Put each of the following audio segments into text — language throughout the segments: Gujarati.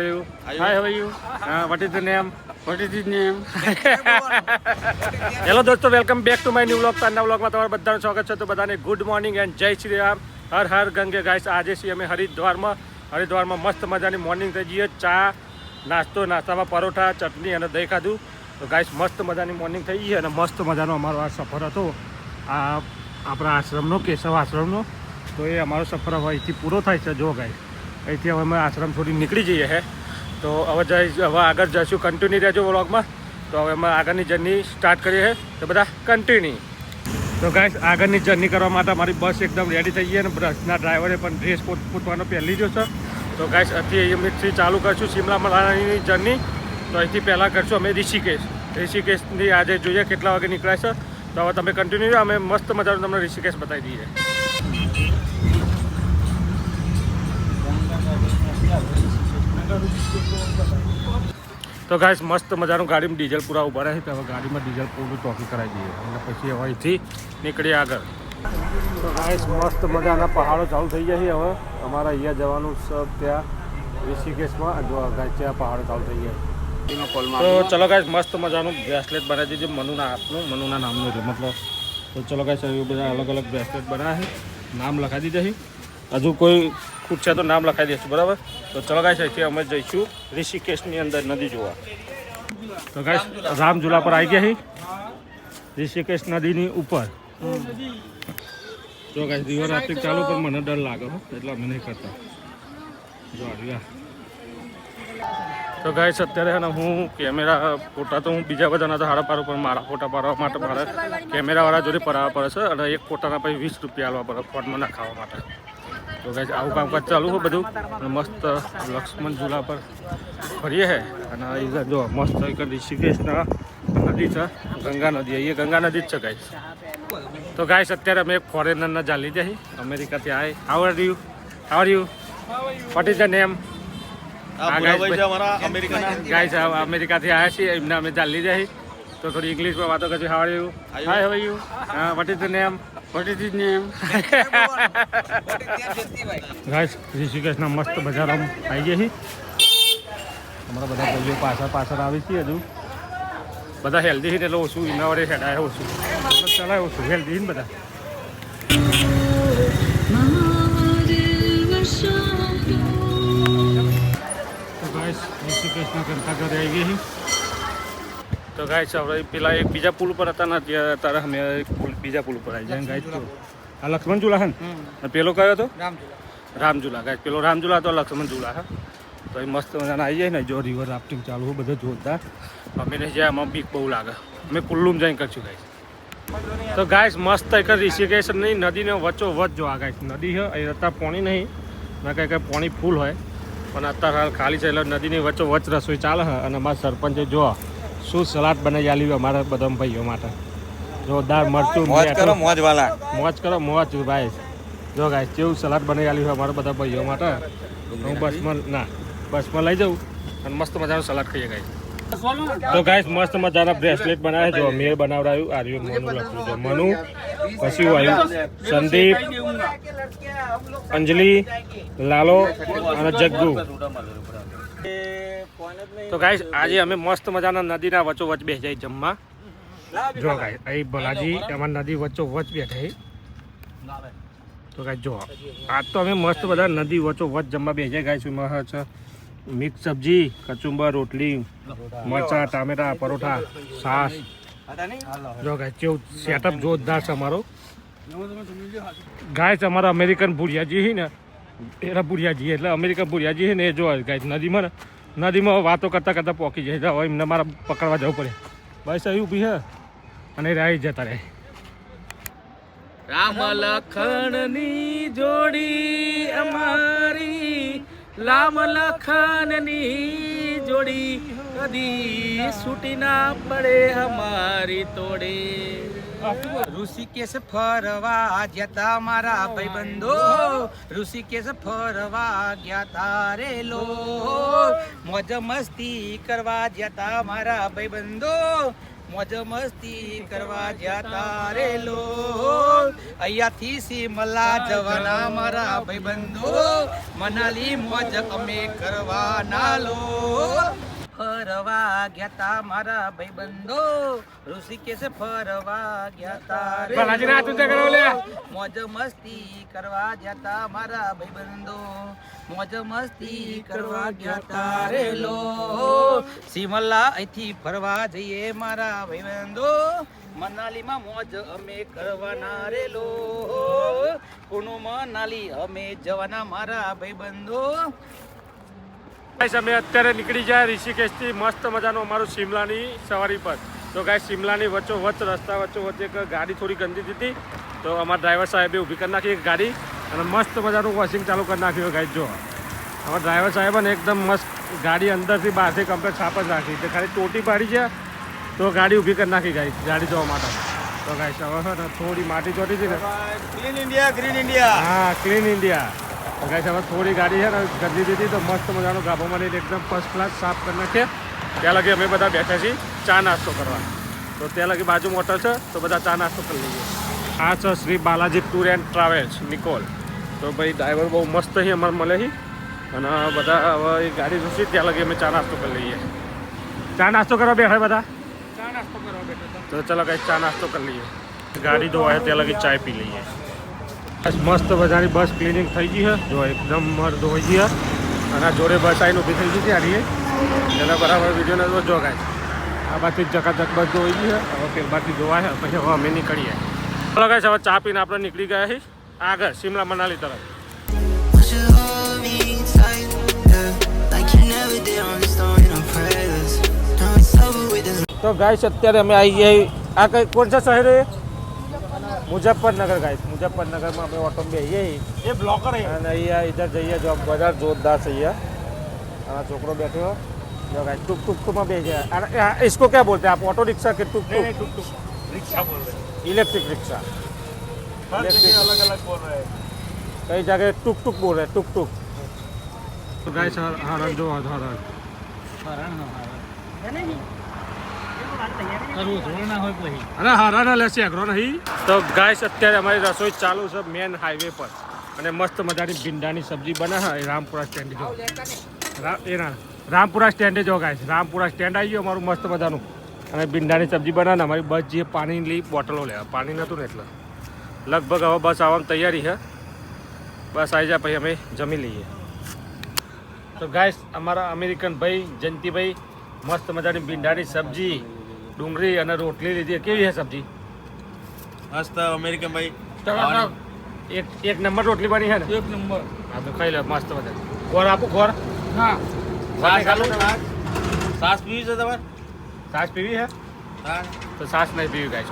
Hi, how are you? What is the name? What is his name? Hello દોસ્તો, welcome back to my new vlog. આજના વ્લોગમાં તમારું બધાનું સ્વાગત છે. તો બધાને ગુડ મોર્નિંગ એન્ડ જય શ્રી રામ. હર હર ગંગે. ગાઈસ, આજે છીએ અમે હરિદ્વારમાં મસ્ત મજાની મોર્નિંગ થઈ જઈએ. ચા નાસ્તામાં પરોઠા, ચટણી અને દહીં ખાધું. તો ગાઈસ, મસ્ત મજાની મોર્નિંગ થઈ ગઈ અને મસ્ત મજાનો અમારો આ સફર હતો આ આપણા આશ્રમનો, કેશવ આશ્રમનો. તો એ અમારો સફર હવે અહીંથી પૂરો થાય છે. જો ગાઈસ, અહીંથી હવે અમે આશ્રમ છોડી નીકળી જઈએ હે. તો હવે આગળ જઈશું. કન્ટિન્યુ રહેજો વ્લોગમાં. તો હવે અમે આગળની જર્ની સ્ટાર્ટ કરીએ છીએ. તો બધા કન્ટિન્યુ. તો ગાઈસ, આગળની જર્ની કરવા માટે અમારી બસ એકદમ રેડી થઈ ગઈ અને બસના ડ્રાઈવરે પણ ડ્રેસ પોતવાનો પહેરી લીધો છે. તો ગાઈસ, અહીંથી અહીંથી ચાલુ કરશું શિમલા મનાલીની જર્ની. તો અહીંથી પહેલાં કરશું અમે ઋષિકેશની આજે જોઈએ કેટલા વાગે નીકળાય છે. તો હવે તમે કન્ટિન્યુ અમે મસ્ત મજાનું તમને ઋષિકેશ બતાવી દઈએ. તો ગાઈસ, મસ્ત મજાનું ગાડીમાં ડીઝલ પૂરા ઉભા રહે તો હવે ગાડીમાં ડીઝલ પૂરું ચોકી કરાવી દઈએ અને પછી હવે અહીંથી નીકળીએ આગળ. તો ગાઈસ, મસ્ત મજાના પહાડો ચાલુ થઈ ગયા છે. હવે અમારે અહીંયા જવાનું છે ત્યાં ઋષિકેશમાં. જો ગાઈસ, ત્યાં પહાડો ચાલુ થઈ ગયા. તો ચલો ગાઈસ, મસ્ત મજાનું બ્રેસલેટ બનાવી દીધું મનુના હાથનું, મનુના નામનું છે મતલબ. તો ચલો ગાઈસ, એ બધા અલગ અલગ બ્રેસલેટ બનાવે છે, નામ લખાવી દીધા છે. હજુ કોઈ ખૂટશે તો નામ લખાવી દઈશું, બરાબર. તો ચલો ગાઈસ, અહીંથી અમે જઈશું ઋષિકેશની અંદર નદી જોવા. તો ગાઈસ, રામઝુલા પર આવી ગયા છે ઋષિકેશ નદીની ઉપર. જો ગાઈસ, રિવર રાફ્ટિંગ ચાલુ પણ મને ડર લાગે હો, એટલે અમે નહીં કરતા. જો આવ્યા. તો ગાઈસ, અત્યારે હું ફોટા તો હું બીજા બધાના તો હારા પાડું, પણ મારા ફોટા પાડવા માટે મારે કેમેરાવાળા જોડે પડાવવા પડે છે અને એક ફોટાના પછી 20 રૂપિયા આપવા પડે ફોનમાં નાખાવા માટે. તો ગાઈસ, આવું કામકાજ ચાલુ છે બધું. અને મસ્ત લક્ષ્મણ ઝૂલા પર ફરીએ છે અને અહીંયા જો મસ્ત એક ઋષિકેશના નદી છે, ગંગા નદી. અહીંયા ગંગા નદી જ છે ગાઈસ. તો ગાઈસ, અત્યારે અમે એક ફોરેનરના જાલી જઈએ અમેરિકાથી આવે. How are you? What is the name? Guys, અમેરિકાથી આવ્યા છીએ, એમને અમે ચાલી જાય. તો થોડી ઇંગ્લિશમાં વાતો કરજો. How are you? Hi, how are you? What is the name? What is his name? Guys, ઋષિકેશના મસ્ત બજારોમાં આવી ગયા છીએ. અમારા બધા ભાઈઓ પાછળ આવી છીએ. હજુ બધા હેલ્ધી છે એટલે ઓછું એના વડે હેડાય ઓછું ચલાય ઓછું હેલ્ધી છે ને બધા. તો ગાઈસ, ઋષિકેશના ઘંટાઘરે આવી ગઈ છે. તો ગાઈસ, હવે પેલા એક બીજા પુલ ઉપર હતા ને, અત્યારે અમે બીજા પુલ ઉપર આવી જાય. ગાઈસ, આ લક્ષ્મણ ઝૂલા છે ને, પેલો કયો હતો? રામઝૂલા. ગાઈસ, પેલો રામઝૂલા હતો, લક્ષ્મણ ઝૂલા છે. તો એ મસ્ત મજાના આવી જાય ને. જો રિવર રાફ્ટિંગ ચાલુ હોય, બધું જોરદાર. અમે નહીં જાય, આમાં બીક બહુ લાગે. અમે કુલ્લુમ જઈને કરશું ગાઈસ. તો ગાઈસ, મસ્ત એક ઋષિકેશની નદીને વચ્ચોવચ્ચ જો આ ગાઈસ નદી છે. અહીં અત્યારે પાણી નહીં, ના કંઈ પાણી ફૂલ હોય, પણ અત્યારે હાલ ખાલી છે. એટલે નદીની વચ્ચોવચ્ચ રસોઈ ચાલે છે અને અમારા સરપંચે જો શું સલાડ બનાવી આલ્યું અમારા બધા ભાઈઓ માટે. જોરદાર મરચું મોજ કરો ભાઈ. જો ગાઈસ, કેવું સલાડ બનાવી આલ્યું અમારા બધા ભાઈઓ માટે. હું બસમાં લઈ જાઉં અને મસ્ત મજાનું સલાડ ખાઈએ ગાઈસ. તો ગાઈસ, મસ્ત મજાના બ્રેસલેટ બનાવે. જો મેળ બનાવડાયું. આર્યું મનુ લખ્યું છે, મનુ. પછી આવ્યું સંદીપ, અંજલિ, લાલો અને જગ્ગુ. તો ગાઈસ, આજે અમે મસ્ત મજાના નદીના વચ્ચોવચ્ચ બેસી જાય જમવા. જો ગાઈસ, અહીં ભલાજી એમાં નદી વચ્ચોવચ્ચ બેઠા. તો ગાઈસ, જો આજ તો અમે મસ્ત બધા નદી વચ્ચોવચ્ચ જમવા બેસી જાય. ગાઈસ, એમાં છે મિક્સ સબ્જી, કચુંબર, રોટલી, મરચાં, ટામેટા, પરોઠા, છાશ. જો ગાઈસ, કેવું સેટઅપ જોરદાર છે અમારો. ગાઈસ, અમારા અમેરિકન ભુરિયાજી છે ને, એના ભુરિયાજી એટલે અમેરિકન ભુરિયાજી છે ને, એ જો ગાઈસ નદીમાં વાતો કરતા પોકી જાય. હવે એમને મારા પકડવા જવું પડે. બસ અહીં ઊભી હે અને રાહી જતા રહે. રામ લખનની જોડી અમારી, રામ લખનની જોડી કદી છૂટી ના પડે અમારી તોડે. ઋષિકેશ ફરવા જતા મારા ભાઈબંધો, ઋષિકેશ ફરવા ગયા તારે લો, મોજ મસ્તી કરવા જતા મારા ભાઈબંધો, મોજ મસ્તી કરવા જતા રે લોલ અહીંયાથી સિમલા જવાના મારા ભાઈબંધો મનાલી મોજ અમે કરવાના લોલ ફરવા ગયા તા મારા ભાઈબંધો ઋષિકેશ ફરવા ગયા તા રે બાલાજીને હાથ ઊંચા કરો લે. મોજ મસ્તી કરવા ગયા તા મારા ભાઈબંધો મોજ મસ્તી કરવા ગયા તા રે લો સિમલા અહીંથી ફરવા જઈએ મારા ભાઈબંધો મનાલીમાં મોજ અમે કરવાના રે લો કુનુ મનાલી અમે જવાના મારા ભાઈબંધો. ગાઈસ અમે અત્યારે નીકળી જાય ઋષિકેશથી મસ્ત મજાનું અમારું શિમલાની સવારી પર. તો ગાઈસ શિમલાની વચ્ચોવચ્ચ રસ્તા વચ્ચોવચ્ચ એક ગાડી થોડી ગંદી હતી તો અમારા ડ્રાઈવર સાહેબે ઊભી કરી નાખી એક ગાડી અને મસ્ત મજાનું વોશિંગ ચાલુ કરી નાખ્યું. ગાઈસ જો અમારા ડ્રાઈવર સાહેબે ને એકદમ મસ્ત ગાડી અંદરથી બહારથી કમ્પ્લેટ સાફ જ રાખી છે. ખાલી ટોટી પાડી છે તો ગાડી ઊભી કરી નાખી ગાઈસ ગાડી ધોવા માટે. તો ગાઈસ હવે છે ને થોડી માટી ચોટી હતી ને ગ્રીન ઇન્ડિયા હા ક્લીન ઇન્ડિયા. તો ગાઈસ હવે થોડી ગાડી છે ને ગંદી દીધી તો મસ્ત મજાનો ગાભો મારીને એકદમ ફર્સ્ટ ક્લાસ સાફ કરી નાખીએ. ત્યાં લગી અમે બધા બેઠા છીએ ચા નાસ્તો કરવા. તો ત્યાં લગી બાજુ મોટર છે તો બધા ચા નાસ્તો કરી લઈએ. આ છે Shri Balaji tour and travels Nikol. તો ભાઈ ડ્રાઈવર બહુ મસ્ત છે અમારે મળે છે અને બધા હવે એ ગાડી જોશી ત્યાં લગી અમે ચા નાસ્તો કરી લઈએ. ચા નાસ્તો કરવા બેઠા બધા ચા નાસ્તો કરવા બેઠો તો ચલો ગાઈસ ચા નાસ્તો કરી લઈએ. ગાડી ધોવાય ત્યાં લગી ચાય પી લઈએ. મસ્ત બધાની બસ ક્લિનિંગ થઈ ગઈ છે જો એકદમ મર ધોઈ ગઈ છે અને આ જોડે બસ આવીને ઊભી થઈ ગઈ છે આરીએ એના બરાબર વિડીયોને જો ગાઈસ આ બાજુ ચકાચક બસ ધોઈ ગઈ છે હવે પેલબાથી ધોવાય છે પછી હવે અમે નીકળીએ. ચાલો ગાઈસ હવે ચા પીને આપણે નીકળી ગયા છીએ આગળ શિમલા મનાલી તરફ. તો ગાઈસ અત્યારે અમે આવી ગયા આ કઈ કોણ છે શહેર मुजफ्फरनगर गाइस मुजफ्फरनगर में अपने ऑटो में ये ब्लॉकर है અને અહીંયા इधर જઈએ જો બજાર જોરદાર છે અહીંયા આ છોકરો બેઠો જો गाइस टुक टुक में बेच है इसको क्या बोलते हैं आप ऑटो रिक्शा के टुक टुक टुक टुक रिक्शा बोल रहे हैं इलेक्ट्रिक रिक्शा हर जगह अलग अलग बोल रहे हैं कई जगह टुक टुक बोल रहे हैं टुक टुक. तो गाइस हरण जो हरण અરે હરણ લેશે અઘરો નહીં. તો ગાઈસ અત્યારે અમારી રસોઈ ચાલુ છે મેન હાઈવે પર અને મસ્ત મજાની ભીંડાની સબ્જી બને છે એ રામપુરા સ્ટેન્ડ જો રામપુરા સ્ટેન્ડે જો ગાઈસ રામપુરા સ્ટેન્ડ આવી ગયું અમારું મસ્ત મજાનું અને ભીંડાની સબ્જી બને ને અમારી બસ જે પાણીની બોટલો લેવા પાણી નહોતું ને એટલે લગભગ હવે બસ આવવાની તૈયારી છે. બસ આવી જાય પછી અમે જમી લઈએ. તો ગાઈસ અમારા અમેરિકન ભાઈ જયંતિભાઈ મસ્ત મજાની ભીંડાની સબ્જી ડુંગળી અને રોટલી લીધી. કેવી છે સબ્જી? मस्त अमेरिकन भाई એક નંબર રોટલી બની છે ને एक नंबर હા તો ખાઈ લે મસ્ત બધા. ગોળ આપું ગોળ हाँ ગોળ ખાલું सास पीवी से दबा છાશ પીવી છે हाँ તો છાશ નહીં પીવી ગાઈસ.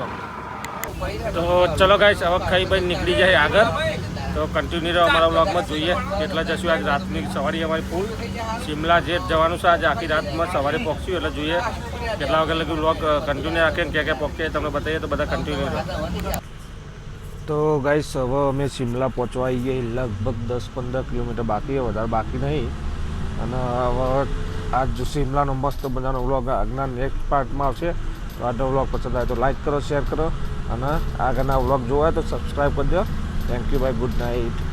તો ચલો ગાઈસ હવે ખાઈ ભાઈ નીકળી જાય આગળ. તો કન્ટિન્યુ રહો અમારા વ્લોગમાં જોઈએ કેટલા જશું. આજ રાતની સવારી અમારી ફૂલ શિમલા જે જવાનું છે આજે આખી રાતમાં સવારે પહોંચ્યું એટલે જોઈએ કેટલા વાગે લગી વ્લોગ કન્ટિન્યુ રાખે ને ક્યાં પહોંચે તમને બતાવીએ તો બધા કન્ટિન્યુ રહો. તો ગાઈસ હવે અમે શિમલા પહોંચવા આવી ગયા લગભગ 10-15 કિલોમીટર બાકી વધારે બાકી નહીં. અને હવે આજ શિમલાનો મસ્ત મજાનો વ્લોગ આગળના નેક્સ્ટ પાર્ટમાં આવશે. તો આજનો વ્લોગ પસંદ આવે તો લાઈક કરો શેર કરો અને આગળના વ્લોગ જોવા તો સબસ્ક્રાઈબ કરજો. Thank you bye good night.